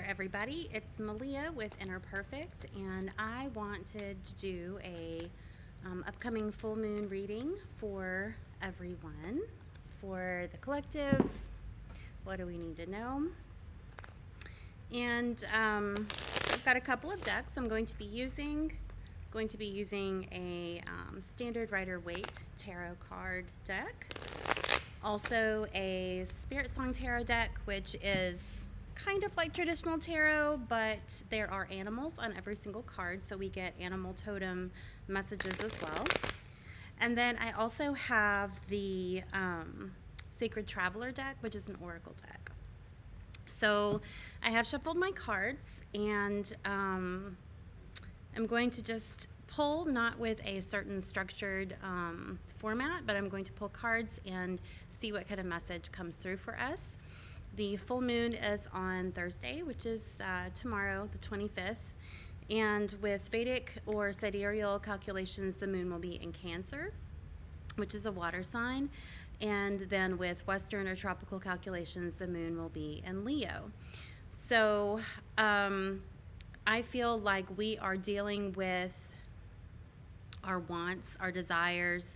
there, everybody. It's Malia with Inner Perfect, and I wanted to do a upcoming full moon reading for everyone, for the collective. What do we need to know? And I've got a couple of decks I'm going to be using. A standard Rider-Waite tarot card deck. Also a Spirit Song tarot deck, which is kind of like traditional tarot, but there are animals on every single card, so we get animal totem messages as well. And then I also have the Sacred Traveler deck, which is an oracle deck. So I have shuffled my cards, and I'm going to just pull, not with a certain structured format, but I'm going to pull cards and see what kind of message comes through for us. The full moon is on Thursday, which is tomorrow, the 25th. And with Vedic or Sidereal calculations, the moon will be in Cancer, which is a water sign. And then with Western or tropical calculations, the moon will be in Leo. So I feel like we are dealing with our wants, our desires,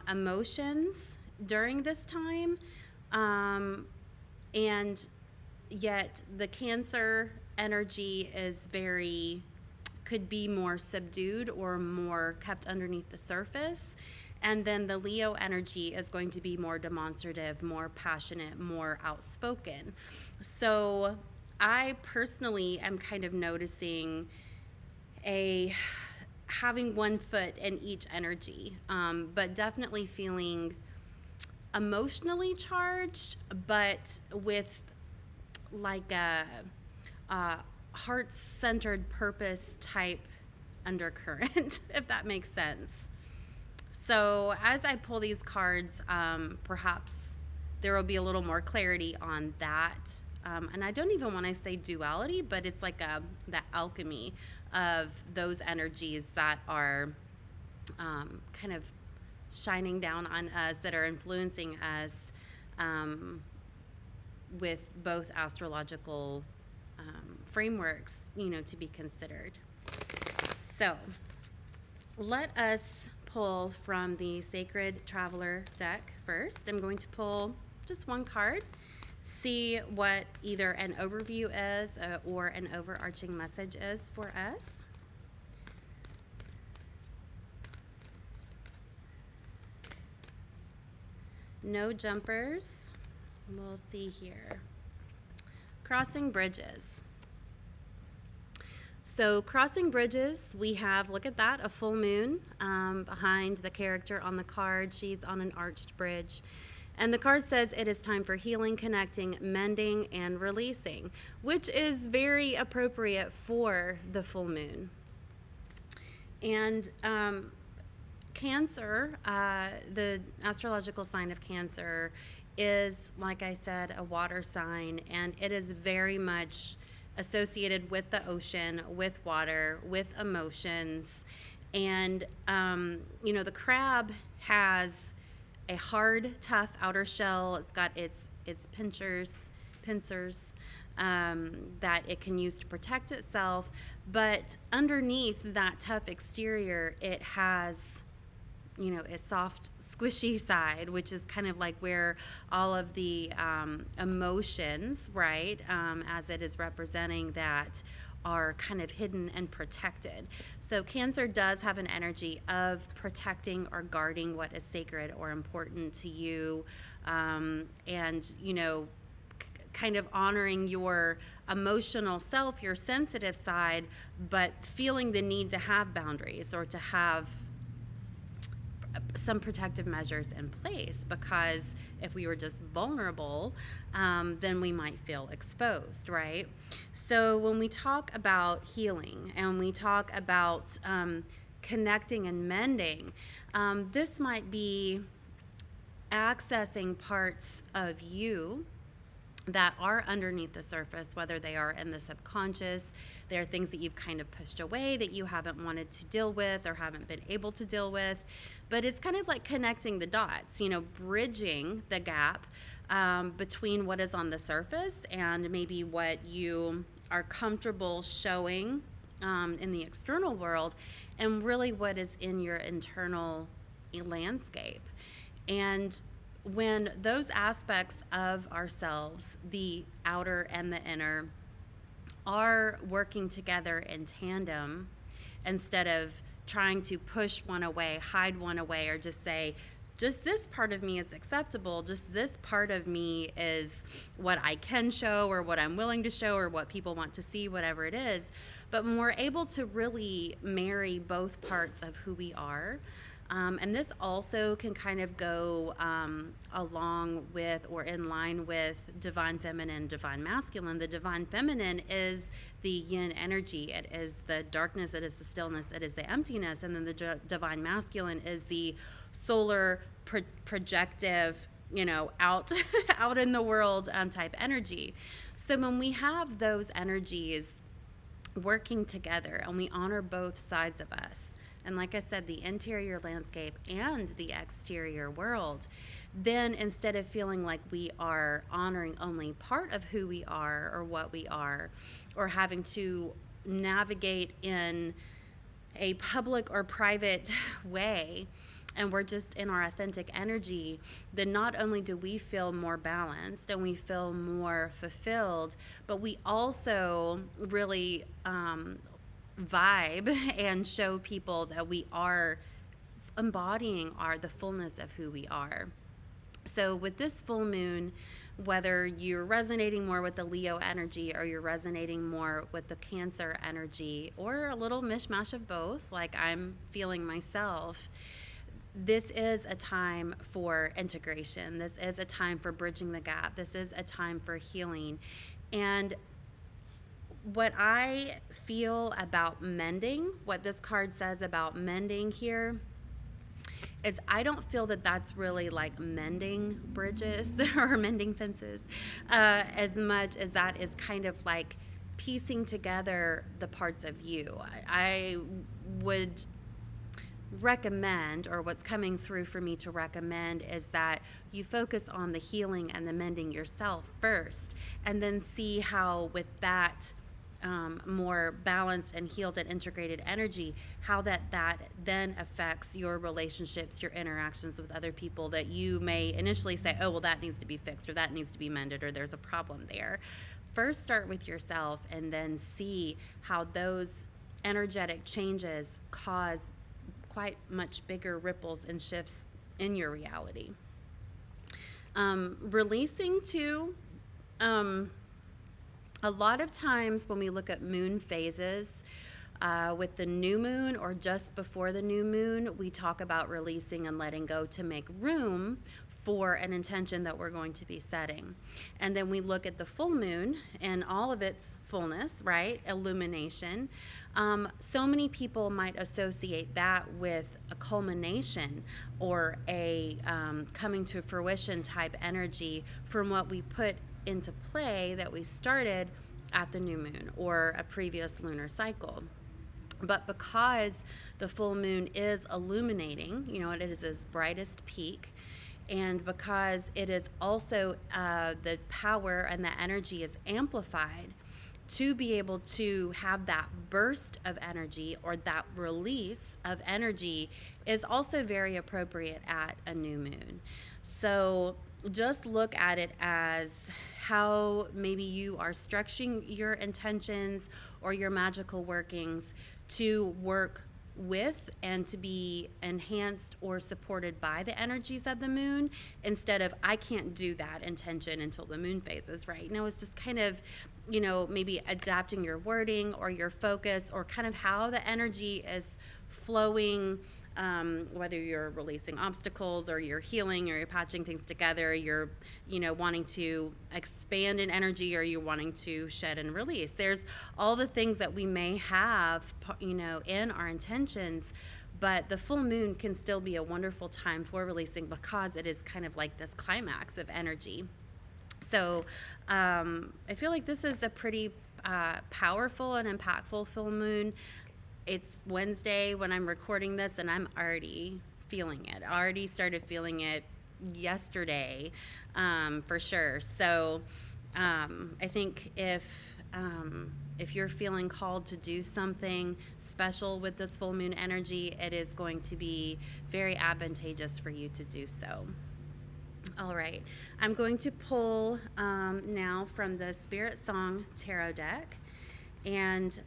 emotions during this time. And yet the Cancer energy is could be more subdued or more kept underneath the surface. And then the Leo energy is going to be more demonstrative, more passionate, more outspoken. So I personally am kind of noticing having one foot in each energy, but definitely feeling emotionally charged, but with like a heart-centered purpose type undercurrent, if that makes sense. So as I pull these cards, perhaps there will be a little more clarity on that. And I don't even want to say duality, but it's like the alchemy of those energies that are kind of shining down on us, that are influencing us with both astrological frameworks, to be considered. So let us pull from the Sacred Traveler deck first. I'm going to pull just one card, see what either an overview is or an overarching message is for us. No jumpers. We'll see here. Crossing bridges. So crossing bridges, we have, look at that, a full moon behind the character on the card. She's on an arched bridge. And the card says it is time for healing, connecting, mending, and releasing, which is very appropriate for the full moon. And Cancer, the astrological sign of Cancer, is, like I said, a water sign, and it is very much associated with the ocean, with water, with emotions. And, the crab has a hard, tough outer shell. It's got its pincers that it can use to protect itself. But underneath that tough exterior, it has a soft, squishy side, which is kind of like where all of the emotions, right, as it is representing that, are kind of hidden and protected. So Cancer does have an energy of protecting or guarding what is sacred or important to you, and, kind of honoring your emotional self, your sensitive side, but feeling the need to have boundaries or to have some protective measures in place, because if we were just vulnerable, then we might feel exposed, right? So when we talk about healing and we talk about connecting and mending, this might be accessing parts of you that are underneath the surface, whether they are in the subconscious, there are things that you've kind of pushed away that you haven't wanted to deal with or haven't been able to deal with. But it's kind of like connecting the dots, bridging the gap between what is on the surface and maybe what you are comfortable showing in the external world, and really what is in your internal landscape. And when those aspects of ourselves, the outer and the inner, are working together in tandem, instead of trying to push one away, hide one away, or just say, just this part of me is acceptable, just this part of me is what I can show or what I'm willing to show or what people want to see, whatever it is. But when we're able to really marry both parts of who we are, and this also can kind of go along with or in line with divine feminine, divine masculine. The divine feminine is the yin energy. It is the darkness. It is the stillness. It is the emptiness. And then the divine masculine is the solar projective, out out in the world type energy. So when we have those energies working together and we honor both sides of us, and like I said, the interior landscape and the exterior world, then instead of feeling like we are honoring only part of who we are or what we are, or having to navigate in a public or private way, and we're just in our authentic energy, then not only do we feel more balanced and we feel more fulfilled, but we also really vibe and show people that we are embodying the fullness of who we are. So with this full moon, whether you're resonating more with the Leo energy or you're resonating more with the Cancer energy, or a little mishmash of both, like I'm feeling myself, this is a time for integration. This is a time for bridging the gap. This is a time for healing. And what I feel about mending, what this card says about mending here, is I don't feel that that's really like mending bridges or mending fences, as much as that is kind of like piecing together the parts of you. I would recommend, or what's coming through for me to recommend, is that you focus on the healing and the mending yourself first, and then see how with that more balanced and healed and integrated energy, how that then affects your relationships, your interactions with other people that you may initially say, oh, well, that needs to be fixed, or that needs to be mended, or there's a problem there. First, start with yourself, and then see how those energetic changes cause quite much bigger ripples and shifts in your reality. Releasing too. A lot of times when we look at moon phases, with the new moon or just before the new moon, we talk about releasing and letting go to make room for an intention that we're going to be setting. And then we look at the full moon and all of its fullness, right? Illumination. So many people might associate that with a culmination or a coming to fruition type energy from what we put into play that we started at the new moon or a previous lunar cycle. But because the full moon is illuminating, it is its brightest peak, and because it is also the power and the energy is amplified to be able to have that burst of energy or that release of energy, is also very appropriate at a new moon. So just look at it as how maybe you are structuring your intentions or your magical workings to work with and to be enhanced or supported by the energies of the moon, instead of I can't do that intention until the moon phases, right? No, it's just kind of, maybe adapting your wording or your focus or kind of how the energy is flowing, whether you're releasing obstacles or you're healing or you're patching things together, you're, wanting to expand in energy or you're wanting to shed and release. There's all the things that we may have, in our intentions, but the full moon can still be a wonderful time for releasing because it is kind of like this climax of energy. So I feel like this is a pretty powerful and impactful full moon. It's Wednesday when I'm recording this, and I'm already feeling it. I already started feeling it yesterday, for sure. So I think if if you're feeling called to do something special with this full moon energy, it is going to be very advantageous for you to do so. All right, I'm going to pull now from the Spirit Song Tarot deck, and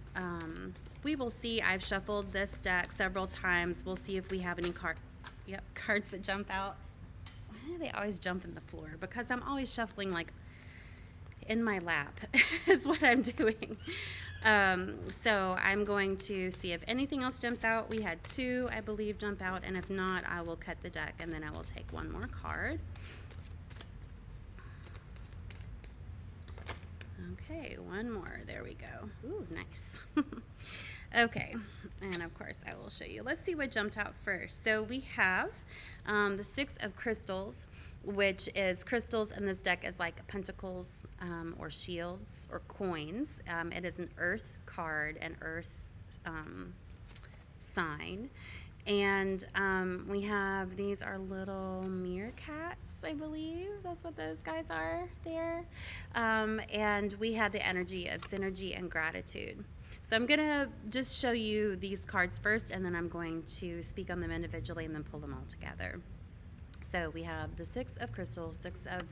we will see. I've shuffled this deck several times. We'll see if we have any cards that jump out. Why do they always jump in the floor? Because I'm always shuffling like in my lap is what I'm doing. So I'm going to see if anything else jumps out. We had 2, I believe, jump out, and if not, I will cut the deck and then I will take one more card. Okay, one more. There we go. Ooh, nice. Okay, and of course I will show you. Let's see what jumped out first. So we have the 6 of crystals, which is crystals in this deck is like pentacles or shields or coins. It is an earth card, an earth sign. And we have, these are little meerkats, I believe. That's what those guys are there. And we have the energy of synergy and gratitude. So I'm going to just show you these cards first, and then I'm going to speak on them individually and then pull them all together. So we have the 6 of crystals, 6 of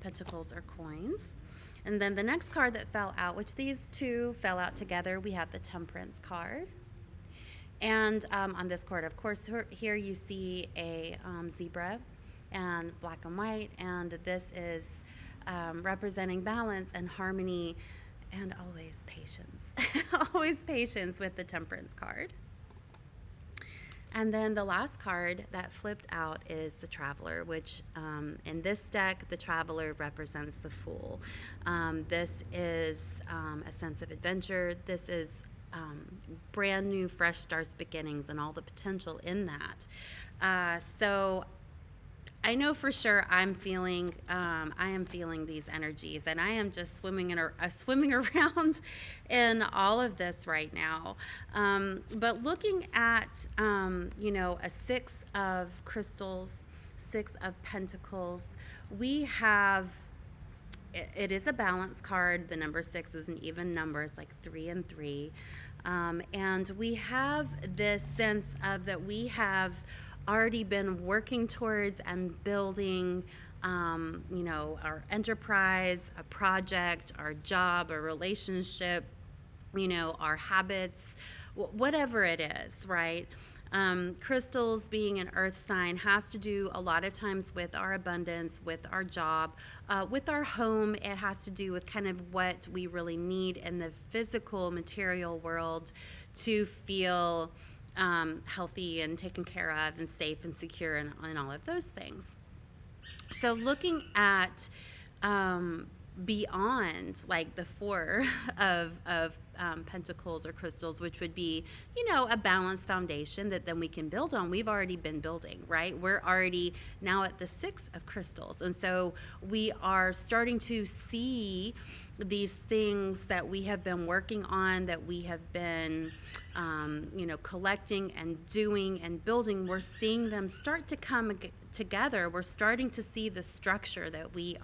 pentacles or coins. And then the next card that fell out, which these 2 fell out together, we have the Temperance card. And on this card, of course, here you see a zebra and black and white, and this is representing balance and harmony and always patience. Always patience with the Temperance card. And then the last card that flipped out is the Traveler, which in this deck, the Traveler represents the Fool. This is a sense of adventure. This is brand new, fresh starts, beginnings, and all the potential in that. So I know for sure I am feeling these energies, and I am just swimming around in all of this right now. But looking at, a 6 of crystals, 6 of pentacles, we have, it is a balance card. The number 6 is an even number. It's like 3 and 3. And we have this sense of that we have already been working towards and building, our enterprise, a project, our job, a relationship, our habits, whatever it is, right? Crystals being an earth sign has to do a lot of times with our abundance, with our job, with our home. It has to do with kind of what we really need in the physical material world to feel healthy and taken care of and safe and secure and all of those things. So looking at beyond like the 4 of pentacles or crystals, which would be, a balanced foundation that then we can build on. We've already been building, right? We're already now at the 6 of crystals. And so we are starting to see these things that we have been working on, that we have been, collecting and doing and building. We're seeing them start to come together. We're starting to see the structure that we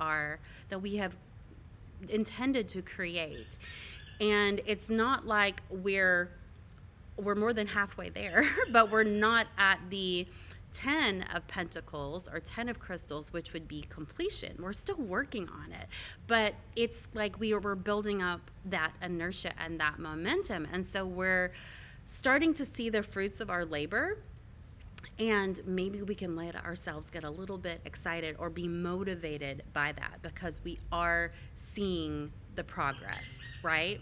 have intended to create. And it's not like we're more than halfway there, but we're not at the 10 of pentacles or 10 of crystals, which would be completion. We're still working on it, but it's like we were building up that inertia and that momentum. And so we're starting to see the fruits of our labor. And maybe we can let ourselves get a little bit excited or be motivated by that, because we are seeing the progress, right?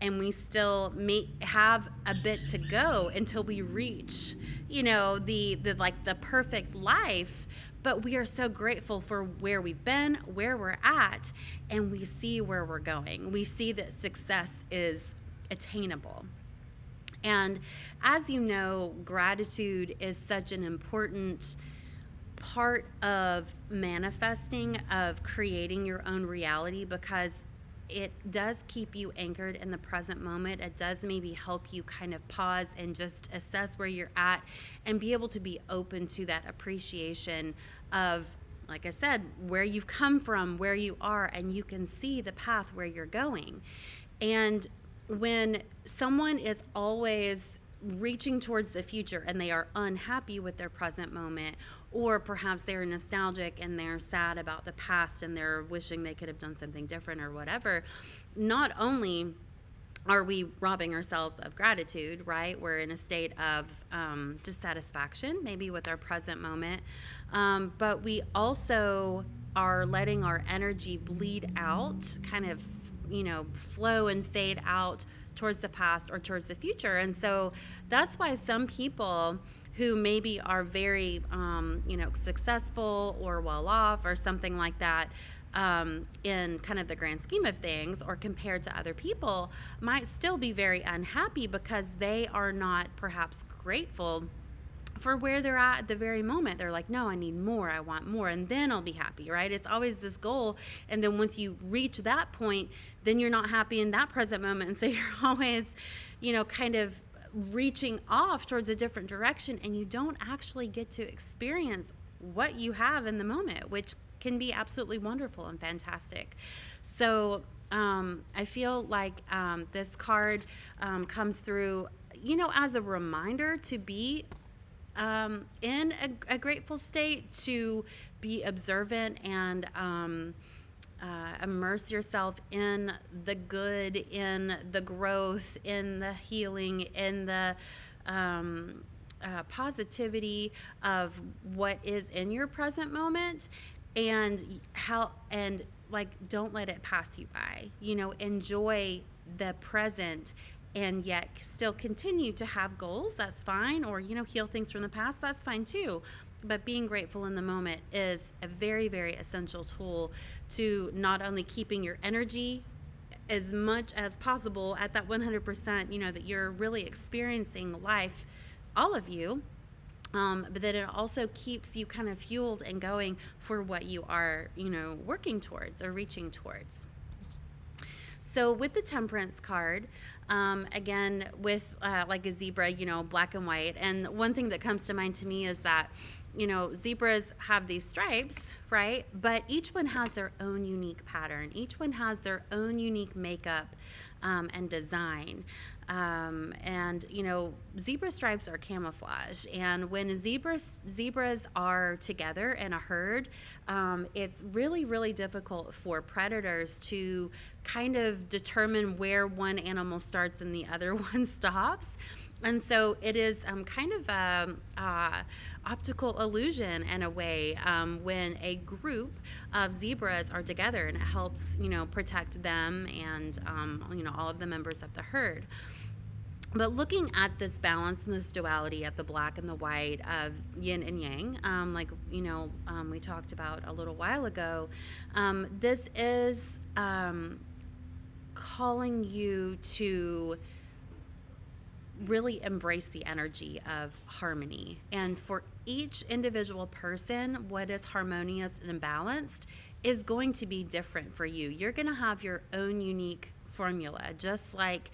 And we still may have a bit to go until we reach, the perfect life. But we are so grateful for where we've been, where we're at, and we see where we're going. We see that success is attainable. And as you know, gratitude is such an important part of manifesting, of creating your own reality, because it does keep you anchored in the present moment. It does maybe help you kind of pause and just assess where you're at and be able to be open to that appreciation of like I said, where you've come from, where you are, and you can see the path where you're going. And when someone is always reaching towards the future and they are unhappy with their present moment, or perhaps they're nostalgic and they're sad about the past and they're wishing they could have done something different or whatever, not only are we robbing ourselves of gratitude, right? We're in a state of dissatisfaction, maybe with our present moment, but we also are letting our energy bleed out, kind of, flow and fade out towards the past or towards the future. And so that's why some people who maybe are very, successful or well off or something like that, in kind of the grand scheme of things, or compared to other people, might still be very unhappy because they are not perhaps grateful for where they're at the very moment. They're like, no, I need more, I want more, and then I'll be happy, right? It's always this goal, and then once you reach that point, then you're not happy in that present moment, and so you're always, kind of reaching off towards a different direction, and you don't actually get to experience what you have in the moment, which can be absolutely wonderful and fantastic. So I feel like this card comes through, as a reminder to be in a grateful state, to be observant and immerse yourself in the good, in the growth, in the healing, in the positivity of what is in your present moment, and don't let it pass you by. Enjoy the present, and yet still continue to have goals. That's fine. Or heal things from the past. That's fine too. But being grateful in the moment is a very, very essential tool to not only keeping your energy as much as possible at that 100%, that you're really experiencing life, all of you, but that it also keeps you kind of fueled and going for what you are, working towards or reaching towards. So with the Temperance card, again, with like a zebra, black and white. And one thing that comes to mind to me is that, zebras have these stripes, right? But each one has their own unique pattern. Each one has their own unique makeup and design. And zebra stripes are camouflage, and when zebras are together in a herd, it's really, really difficult for predators to kind of determine where one animal starts and the other one stops. And so it is kind of a optical illusion in a way, when a group of zebras are together, and it helps protect them and all of the members of the herd. But looking at this balance and this duality of the black and the white, of yin and yang, we talked about a little while ago, this is calling you to really embrace the energy of harmony. And for each individual person, what is harmonious and balanced is going to be different for you. You're going to have your own unique formula, just like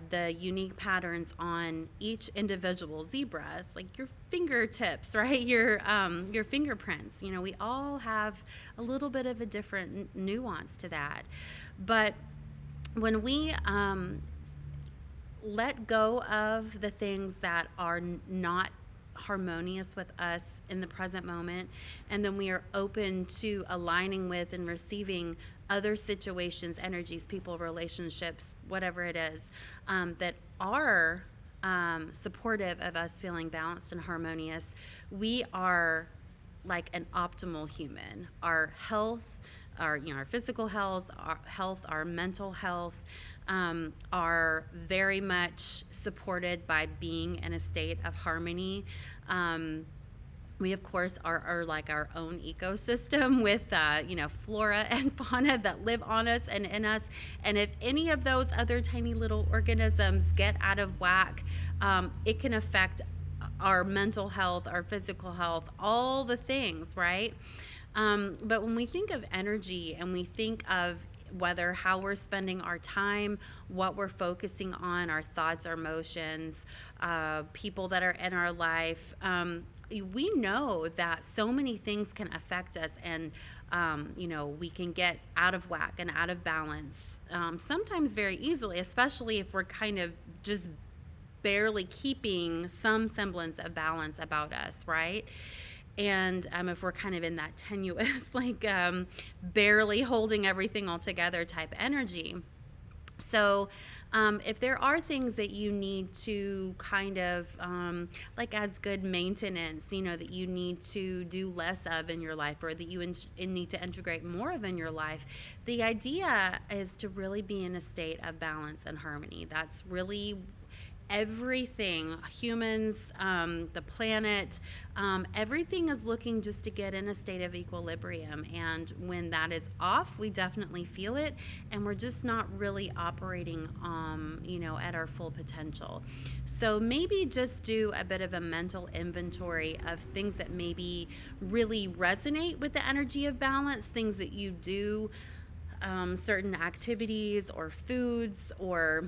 the unique patterns on each individual zebra. It's like your fingertips, right? Your fingerprints. We all have a little bit of a different nuance to that. But when we let go of the things that are not harmonious with us in the present moment, and then we are open to aligning with and receiving other situations, energies, people, relationships, whatever it is, that are supportive of us feeling balanced and harmonious, we are like an optimal human. Our health, our physical health, our mental health, are very much supported by being in a state of harmony. We, of course, are like our own ecosystem with, flora and fauna that live on us and in us. And if any of those other tiny little organisms get out of whack, it can affect our mental health, our physical health, all the things, right? But when we think of energy and we think of whether how we're spending our time, what we're focusing on, our thoughts, our emotions, people that are in our life. We know that so many things can affect us, and we can get out of whack and out of balance, sometimes very easily, especially if we're kind of just barely keeping some semblance of balance about us, right? And if we're kind of in that tenuous, barely holding everything all together type energy. So if there are things that you need to kind of, as good maintenance, that you need to do less of in your life, or that you need to integrate more of in your life, the idea is to really be in a state of balance and harmony. That's really everything, humans, the planet, everything is looking just to get in a state of equilibrium. And when that is off, we definitely feel it, and we're just not really operating, at our full potential. So maybe just do a bit of a mental inventory of things that maybe really resonate with the energy of balance, things that you do, certain activities or foods or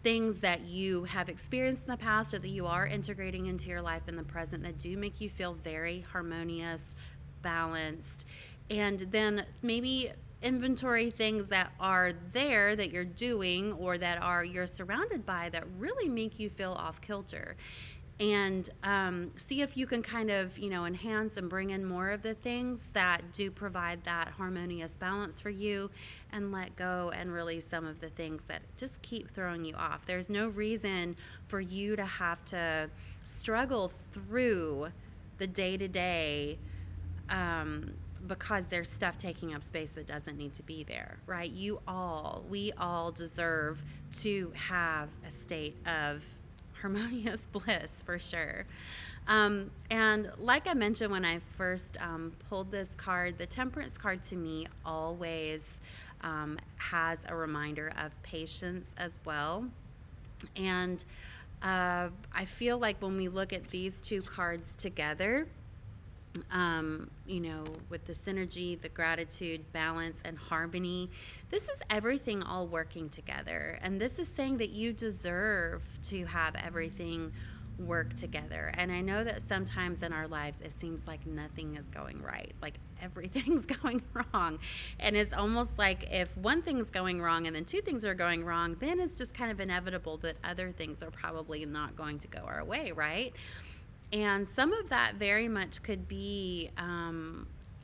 things that you have experienced in the past, or that you are integrating into your life in the present, that do make you feel very harmonious, balanced. And then maybe inventory things that are there that you're doing, or that you're surrounded by, that really make you feel off kilter. And see if you can kind of, enhance and bring in more of the things that do provide that harmonious balance for you, and let go and release some of the things that just keep throwing you off. There's no reason for you to have to struggle through the day-to-day because there's stuff taking up space that doesn't need to be there, right? We all deserve to have a state of harmonious bliss, for sure. And like I mentioned when I first pulled this card, the Temperance card to me always has a reminder of patience as well. And I feel like when we look at these two cards together, with the synergy, the gratitude, balance, and harmony, this is everything all working together. And this is saying that you deserve to have everything work together. And I know that sometimes in our lives, it seems like nothing is going right, like everything's going wrong. And it's almost like if one thing's going wrong and then two things are going wrong, then it's just kind of inevitable that other things are probably not going to go our way, right? And some of that very much could be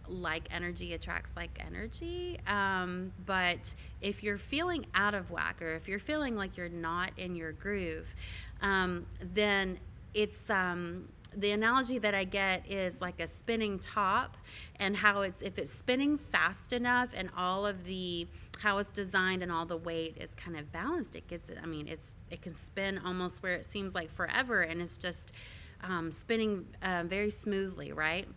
like energy attracts like energy. But if you're feeling out of whack, or if you're feeling like you're not in your groove, then it's the analogy that I get is like a spinning top, and how if it's spinning fast enough, and all of how it's designed and all the weight is kind of balanced, it can spin almost where it seems like forever, and it's just spinning very smoothly, right?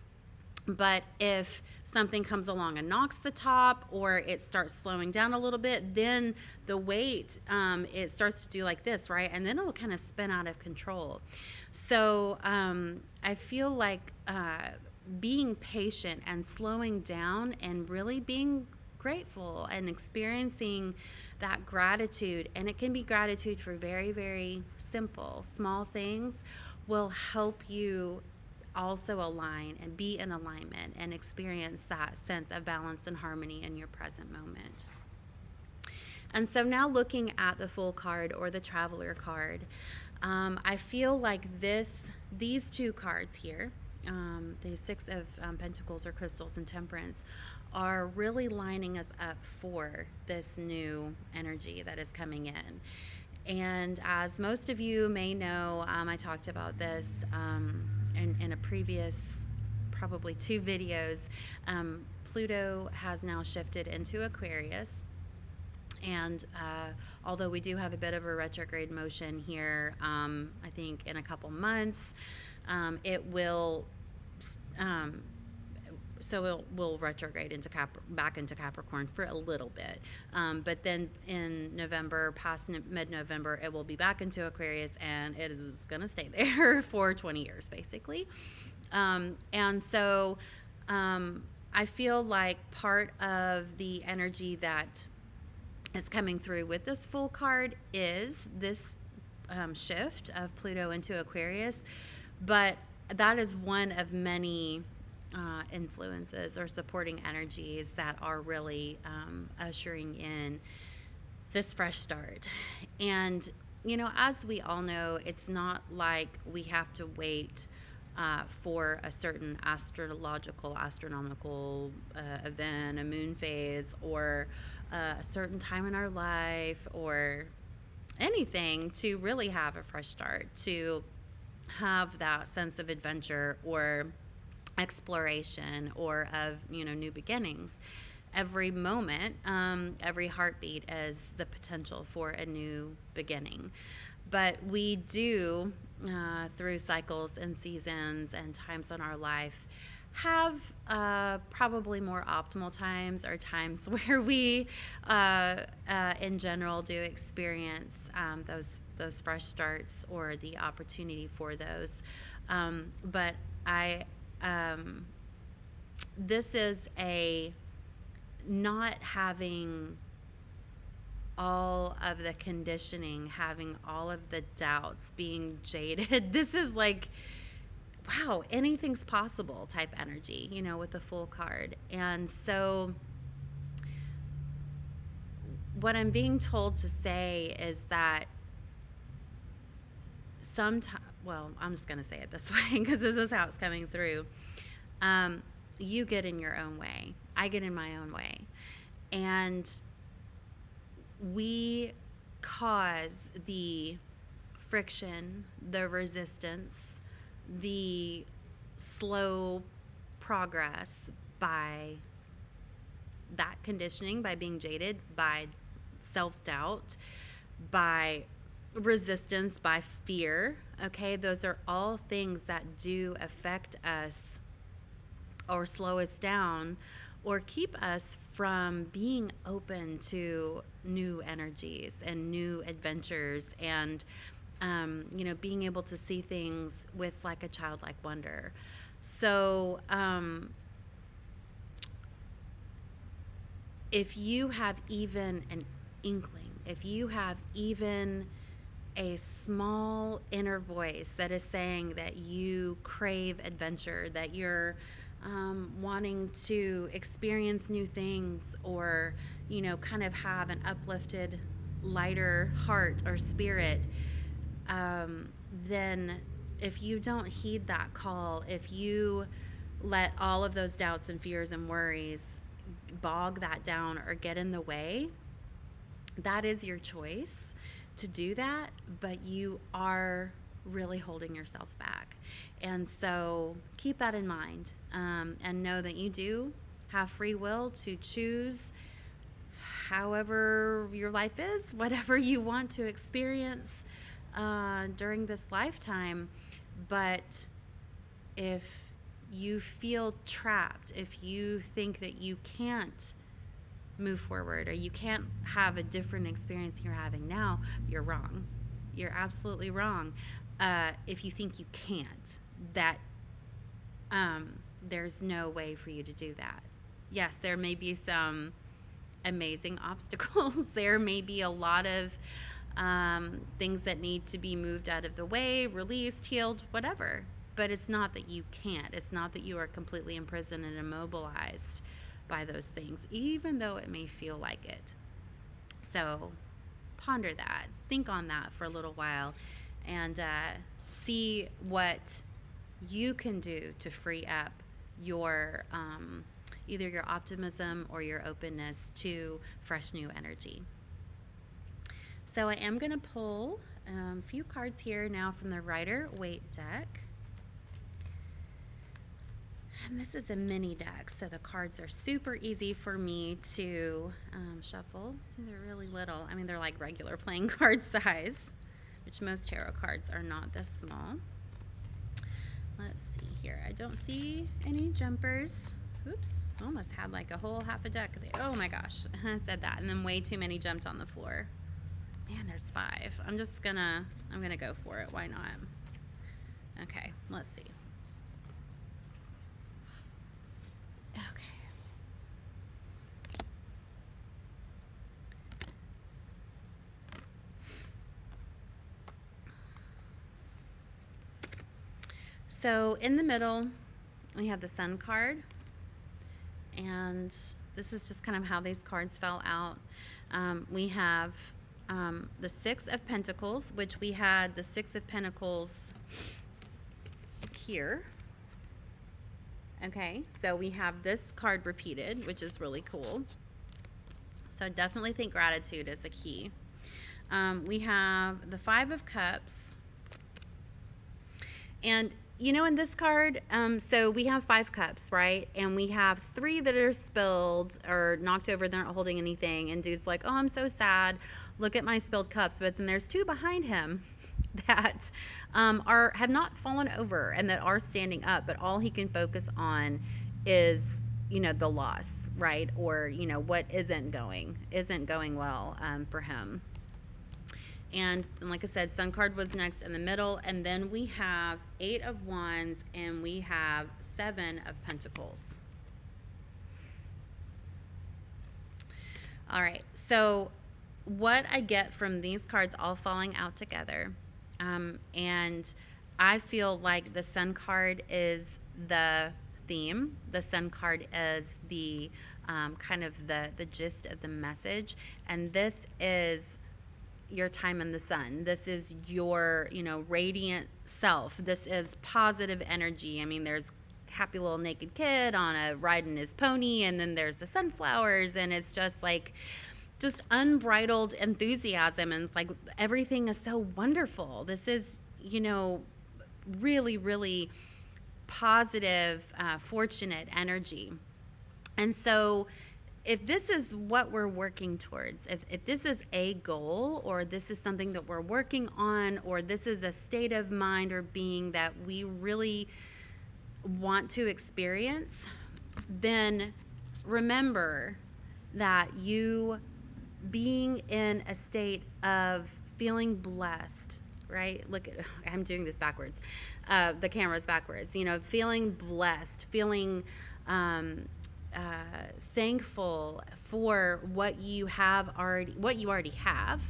But if something comes along and knocks the top, or it starts slowing down a little bit, then the weight, it starts to do like this, right? And then it'll kind of spin out of control. So I feel like being patient and slowing down and really being grateful and experiencing that gratitude, and it can be gratitude for very, very simple, small things, will help you also align and be in alignment and experience that sense of balance and harmony in your present moment. And so now looking at the Fool card, or the Traveler card, I feel like these two cards here, the Six of Pentacles, or Crystals, and Temperance, are really lining us up for this new energy that is coming in. And as most of you may know, I talked about this in a previous, probably 2 videos. Pluto has now shifted into Aquarius. And although we do have a bit of a retrograde motion here, I think in a couple months, it will... So it will retrograde back into Capricorn for a little bit. But then in November, past mid-November, it will be back into Aquarius, and it is going to stay there for 20 years, basically. And so I feel like part of the energy that is coming through with this full card is this shift of Pluto into Aquarius, but that is one of many influences or supporting energies that are really ushering in this fresh start. And, you know, as we all know, it's not like we have to wait for a certain astronomical event, a moon phase, or a certain time in our life, or anything to really have a fresh start, to have that sense of adventure or exploration or of, you know, new beginnings. Every moment, every heartbeat is the potential for a new beginning. But we do, through cycles and seasons and times in our life, have probably more optimal times, or times where we, in general, do experience those fresh starts or the opportunity for those. But this is a not having all of the conditioning, having all of the doubts, being jaded. This is like, wow, anything's possible type energy, you know, with the full card. And so what I'm being told to say is that sometimes, well, I'm just going to say it this way because this is how it's coming through. You get in your own way. I get in my own way. And we cause the friction, the resistance, the slow progress by that conditioning, by being jaded, by self-doubt, by resistance, by fear. Okay, those are all things that do affect us or slow us down or keep us from being open to new energies and new adventures, and you know, being able to see things with like a childlike wonder. So if you have even an inkling, if you have even a small inner voice that is saying that you crave adventure, that you're wanting to experience new things, or, you know, kind of have an uplifted, lighter heart or spirit, then if you don't heed that call, if you let all of those doubts and fears and worries bog that down or get in the way, that is your choice to do that, but you are really holding yourself back. And so keep that in mind, and know that you do have free will to choose however your life is, whatever you want to experience during this lifetime. But if you feel trapped, if you think that you can't move forward, or you can't have a different experience you're having now, you're wrong. You're absolutely wrong. If you think you can't, that there's no way for you to do that. Yes, there may be some amazing obstacles. There may be a lot of things that need to be moved out of the way, released, healed, whatever. But it's not that you can't. It's not that you are completely imprisoned and immobilized by those things, even though it may feel like it. So ponder that. Think on that for a little while, and see what you can do to free up your either your optimism or your openness to fresh new energy. So I am going to pull a few cards here now from the Rider-Waite deck. And this is a mini deck, so the cards are super easy for me to shuffle. See, they're really little. I mean, they're like regular playing card size, which most tarot cards are not this small. Let's see here. I don't see any jumpers. Oops, almost had like a whole half a deck there. Oh my gosh, I said that, and then way too many jumped on the floor. Man, there's 5. I'm gonna go for it. Why not? Okay, let's see. Okay. So in the middle, we have the Sun card, and this is just kind of how these cards fell out. We have the Six of Pentacles, which we had the Six of Pentacles here. Okay, so we have this card repeated, which is really cool. So definitely think gratitude is a key. We have the Five of Cups. And you know, in this card, so we have 5 cups, right? And we have 3 that are spilled or knocked over. They're not holding anything. And dude's like, oh, I'm so sad. Look at my spilled cups. But then there's 2 behind him that have not fallen over and that are standing up. But all he can focus on is, you know, the loss, right? Or, you know, what isn't going well for him. And like I said, Sun card was next in the middle. And then we have 8 of Wands and we have 7 of Pentacles. All right. So what I get from these cards all falling out together, and I feel like the Sun card is the theme. The Sun card is the kind of the gist of the message. And this is your time in the sun. This is your, you know, radiant self. This is positive energy. I mean, there's happy little naked kid on a riding his pony, and then there's the sunflowers, and it's just like just unbridled enthusiasm, and it's like everything is so wonderful. This is, you know, really, really positive, fortunate energy. And so if this is what we're working towards, if this is a goal, or this is something that we're working on, or this is a state of mind or being that we really want to experience, then remember that you being in a state of feeling blessed, right? Look, I'm doing this backwards. The camera's backwards. You know, feeling blessed, feeling thankful for what you already have,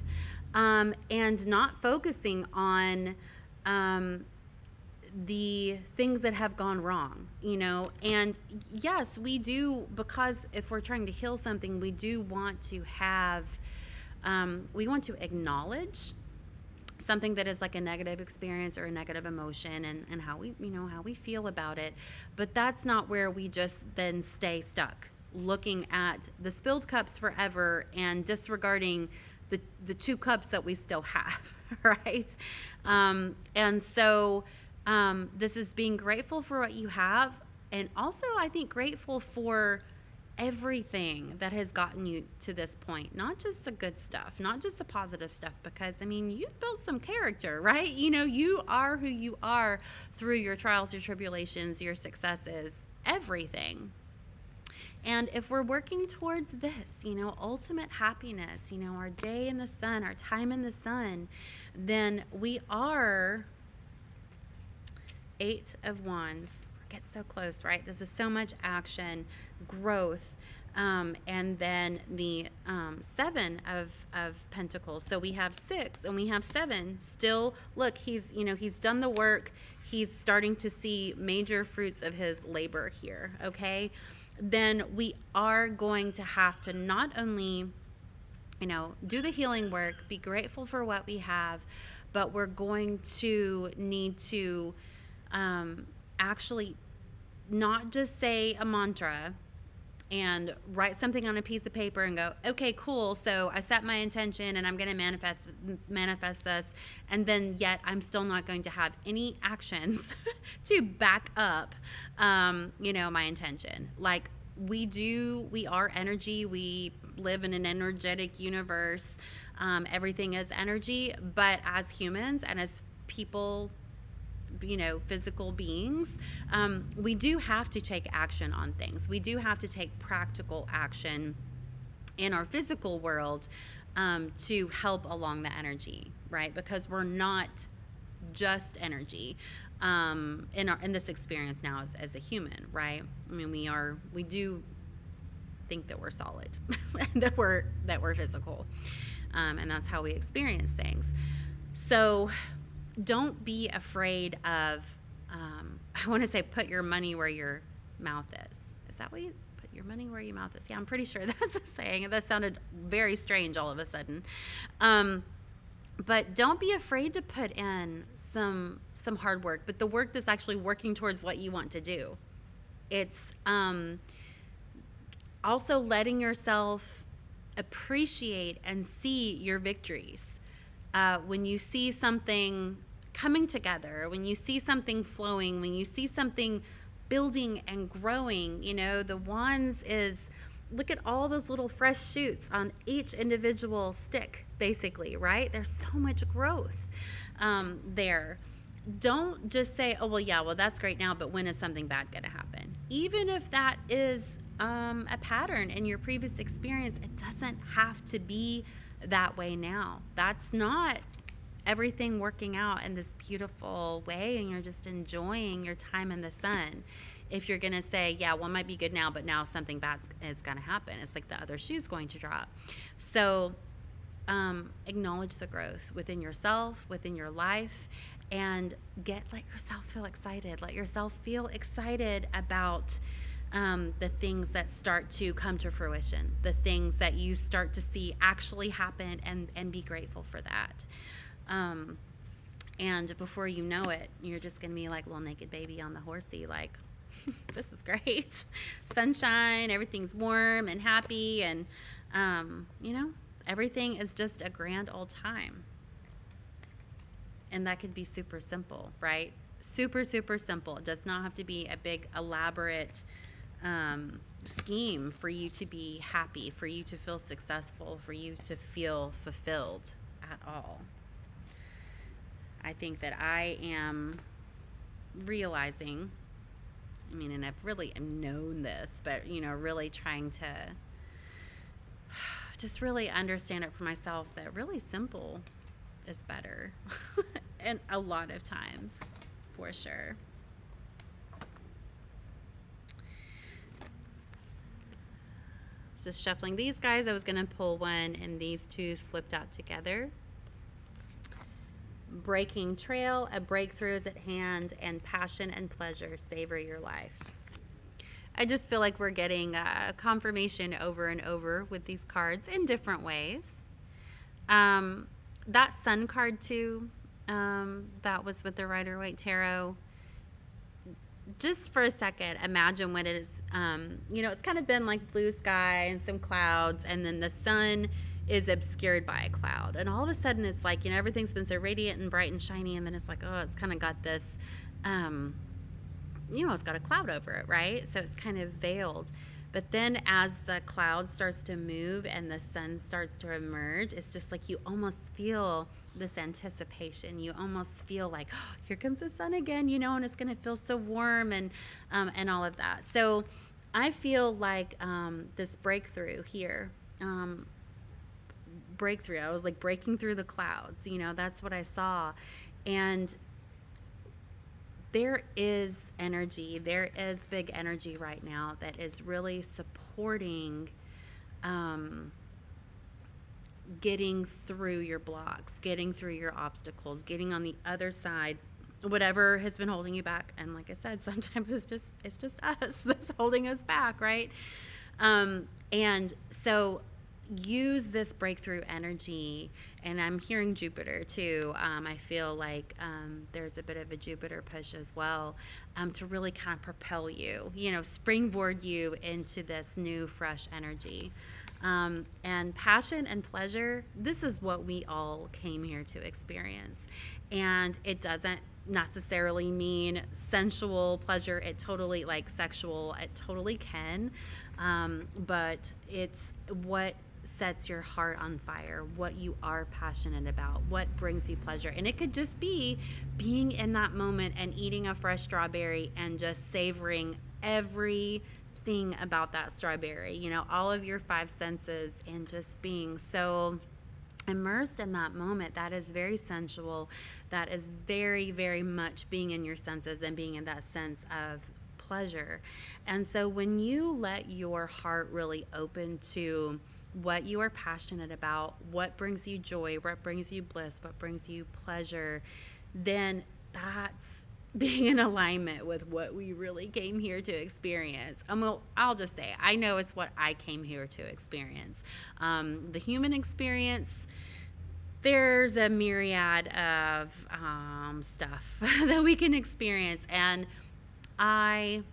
and not focusing on the things that have gone wrong, you know. And yes, we do, because if we're trying to heal something, we do want to have, we want to acknowledge something that is like a negative experience or a negative emotion, and how we, you know, how we feel about it. But that's not where we just then stay stuck looking at the spilled cups forever and disregarding the 2 cups that we still have, right? And so this is being grateful for what you have, and also I think grateful for everything that has gotten you to this point, not just the good stuff, not just the positive stuff, because I mean, you've built some character, right? You know, you are who you are through your trials, your tribulations, your successes, everything. And if we're working towards this, you know, ultimate happiness, you know, our day in the sun, our time in the sun, then we are 8 of Wands. Get so close, right? This is so much action, growth, and then the 7 of Pentacles. So we have 6 and we have 7. Still, look, he's done the work. He's starting to see major fruits of his labor here. Okay, then we are going to have to not only, you know, do the healing work, be grateful for what we have, but we're going to need to actually not just say a mantra and write something on a piece of paper and go, okay, cool, so I set my intention and I'm going to manifest this, and then yet I'm still not going to have any actions to back up, you know, my intention. Like we are energy, we live in an energetic universe, everything is energy, but as humans and as people, you know, physical beings, we do have to take action on things. We do have to take practical action in our physical world to help along the energy, right? Because we're not just energy in this experience now as a human, right? I mean, we do think that we're solid and that we're physical, and that's how we experience things. So don't be afraid of I want to say put your money where your mouth is. Is that what you put your money where your mouth is? Yeah, I'm pretty sure that's a saying. That sounded very strange all of a sudden. But don't be afraid to put in some hard work, but the work that's actually working towards what you want to do. It's also letting yourself appreciate and see your victories. When you see something coming together, when you see something flowing, when you see something building and growing, the wands is, look at all those little fresh shoots on each individual stick, basically, right? There's so much growth there. Don't just say, oh, well, yeah, well, that's great now, but when is something bad going to happen? Even if that is a pattern in your previous experience, it doesn't have to be that way now. That's not everything working out in this beautiful way and you're just enjoying your time in the sun. If you're going to say, yeah, well, it might be good now, but now something bad is going to happen. It's like the other shoe's going to drop. So acknowledge the growth within yourself, within your life, and let yourself feel excited. Let yourself feel excited about the things that start to come to fruition, the things that you start to see actually happen, and be grateful for that. And before you know it, you're just going to be like a little naked baby on the horsey, like, this is great. Sunshine, everything's warm and happy, and, everything is just a grand old time. And that could be super simple, right? Super, super simple. It does not have to be a big, elaborate scheme for you to be happy, for you to feel successful, for you to feel fulfilled at all. I think that I am realizing, and I've really known this, but, really trying to just really understand it for myself, that really simple is better. And a lot of times, for sure. Just shuffling these guys. I was going to pull one, and these two flipped out together. Breaking trail, a breakthrough is at hand, and passion and pleasure savor your life. I just feel like we're getting confirmation over and over with these cards in different ways. That sun card too, that was with the Rider-Waite Tarot. Just for a second, imagine what it is. It's kind of been like blue sky and some clouds, and then the sun is obscured by a cloud. And all of a sudden it's like, everything's been so radiant and bright and shiny, and then it's like, oh, it's kind of got this, it's got a cloud over it, right? So it's kind of veiled. But then as the cloud starts to move and the sun starts to emerge, it's just like you almost feel this anticipation. You almost feel like, oh, here comes the sun again, and it's going to feel so warm and all of that. So I feel like this breakthrough here, I was like breaking through the clouds, that's what I saw. And there is energy, there is big energy right now that is really supporting getting through your blocks, getting through your obstacles, getting on the other side, whatever has been holding you back. And like I said, sometimes it's just us that's holding us back, right? And so use this breakthrough energy, and I'm hearing Jupiter too. I feel like there's a bit of a Jupiter push as well, to really kind of propel you, springboard you into this new fresh energy. And passion and pleasure, this is what we all came here to experience. And it doesn't necessarily mean sensual pleasure. It totally, like sexual, it totally can. But it's what sets your heart on fire, what you are passionate about, what brings you pleasure. And it could just be being in that moment and eating a fresh strawberry and just savoring everything about that strawberry, all of your five senses, and just being so immersed in that moment. That is very sensual. That is very, very much being in your senses and being in that sense of pleasure. And so when you let your heart really open to what you are passionate about, what brings you joy, what brings you bliss, what brings you pleasure, then that's being in alignment with what we really came here to experience. Well, I'll just say, I know it's what I came here to experience. The human experience, there's a myriad of stuff that we can experience. And I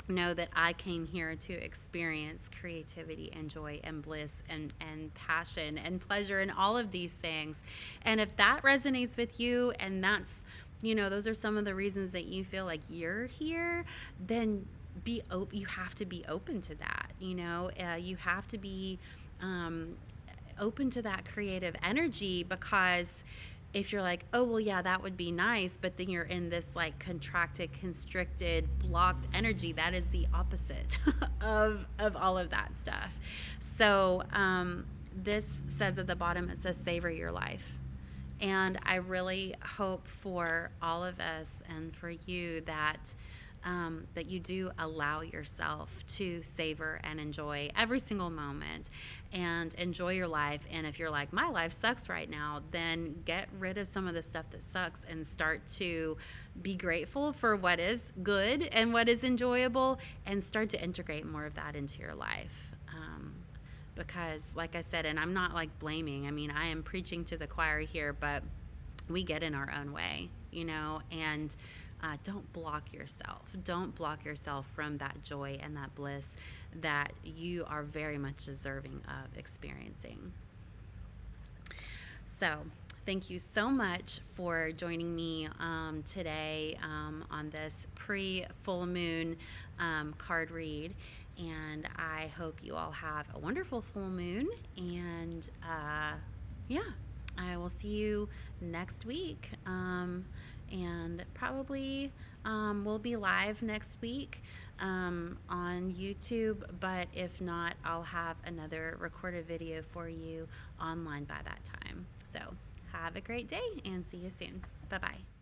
know that I came here to experience creativity and joy and bliss and passion and pleasure and all of these things. And if that resonates with you, and that's, those are some of the reasons that you feel like you're here, then you have to be open to that. You have to be open to that creative energy, because if you're like, oh, well, yeah, that would be nice, but then you're in this like contracted, constricted, blocked energy, that is the opposite of all of that stuff. So this says at the bottom, it says, savor your life. And I really hope for all of us and for you that that you do allow yourself to savor and enjoy every single moment and enjoy your life. And if you're like, my life sucks right now, then get rid of some of the stuff that sucks and start to be grateful for what is good and what is enjoyable, and start to integrate more of that into your life. Because like I said, and I'm not like blaming, I mean, I am preaching to the choir here, but we get in our own way, and don't block yourself. Don't block yourself from that joy and that bliss that you are very much deserving of experiencing. So thank you so much for joining me today on this pre-full moon card read. And I hope you all have a wonderful full moon. And I will see you next week. And probably we'll be live next week on YouTube. But if not, I'll have another recorded video for you online by that time. So have a great day and see you soon. Bye-bye.